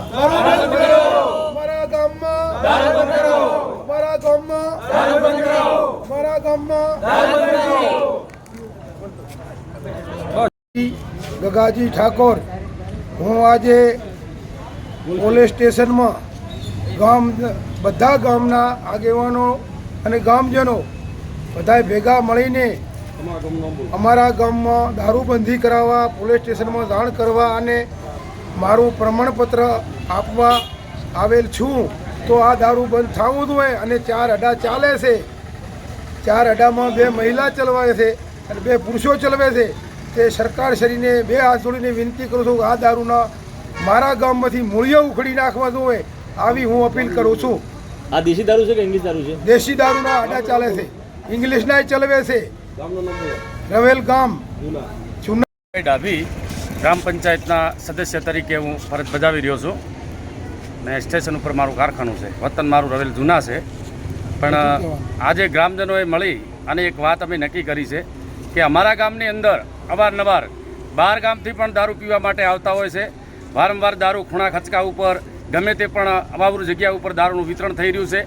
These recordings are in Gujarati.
અમારા ગામમાં ગગાજી ઠાકોર, હું આજે પોલીસ સ્ટેશનમાં બધા ગામના આગેવાનો અને ગામજનો બધાએ ભેગા મળીને અમારા ગામમાં દારૂબંધી કરાવવા પોલીસ સ્ટેશનમાં જાણ કરવા અને મારું પ્રમાણપત્ર આપવા આવેલ છું. તો આ દારૂ બંધ થવું જોઈએ અને 4 અડ્ડા ચાલે છે. 4 અડ્ડામાં 2 મહિલા ચલાવે છે અને 2 પુરુષો ચલાવે છે. તે સરકારશ્રીને 2 હાથ જોડીને વિનંતી કરું છું કે આ દારૂના મારા ગામમાંથી મૂળિયો ઉખડી નાખવા જોઈએ, આવી હું અપીલ કરું છું. આ દેશી દારૂ છે કે ઇંગ્લિશ દારૂ છે? દેશી દારૂના અડ્ડા ચાલે છે, ઇંગ્લિશના ચલાવે છે. રવેલ ગામ ડાભી ગ્રામ પંચાયતના સદસ્ય તરીકે હું ફરજ બજાવી રહ્યો છું ને સ્ટેશન ઉપર મારું કારખાનું છે. વતન મારું રવેલ જૂના છે. પણ આજે ગ્રામજનોએ મળી અને એક વાત અમે નક્કી કરી છે કે અમારા ગામની અંદર અવારનવાર 12 ગામથી પણ દારૂ પીવા માટે આવતા હોય છે. વારંવાર દારૂ ખૂણા ખચકા ઉપર ગમે તે પણ અવાવરૂ જગ્યા ઉપર દારૂનું વિતરણ થઈ રહ્યું છે.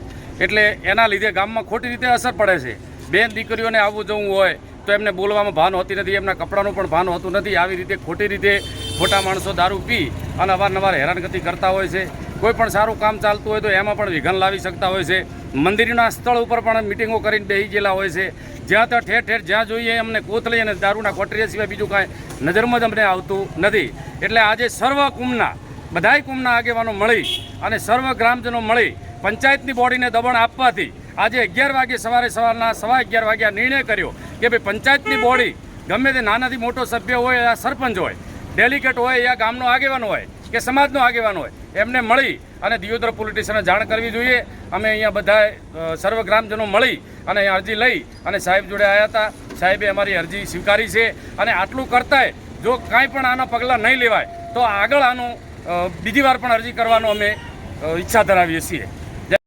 એટલે એના લીધે ગામમાં ખોટી રીતે અસર પડે છે. બેન દીકરીઓને આવવું જવું હોય તો એમને બોલવામાં ભાન હોતી નથી, એમના કપડાનું પણ ભાન હોતું નથી. આવી રીતે ખોટી રીતે ખોટા માણસો દારૂ પી અને અવારનવાર હેરાનગતિ કરતા હોય છે. કોઈ પણ સારું કામ ચાલતું હોય તો એમાં પણ વિઘન લાવી શકતા હોય છે. મંદિરના સ્થળ ઉપર પણ મિટિંગો કરીને બેસી ગયેલા હોય છે. જ્યાં ત્યાં ઠેર ઠેર જ્યાં જોઈએ એમને કોથળી અને દારૂના કોટરીયા સિવાય બીજું કાંઈ નજરમાં જ અમને આવતું નથી. એટલે આજે સર્વ કુમના બધાય કુમના આગેવાનો મળી અને સર્વ ગ્રામજનો મળી પંચાયતની બોડીને દબાણ આપવાથી આજે 11 વાગે સવારના 11:15 વાગે નિર્ણય કર્યો કે ભાઈ પંચાયતની બોડી ગમે તે નાનાથી મોટો સભ્ય હોય, આ સરપંચ હોય, ડેલિગેટ હોય, યા ગામનો આગેવાન હોય કે સમાજનો આગેવાન હોય, એમને મળી અને દિયોદર પોલીસ સ્ટેશને જાણ કરવી જોઈએ. અમે અહીંયા બધાએ સર્વ ગ્રામજનો મળી અને અહીંયા અરજી લઈ અને સાહેબ જોડે આવ્યા હતા. સાહેબે અમારી અરજી સ્વીકારી છે અને આટલું કરતાંય જો કાંઈ પણ આના પગલાં નહીં લેવાય તો આગળ આનું બીજી વાર પણ અરજી કરવાનો અમે ઈચ્છા ધરાવીએ છીએ.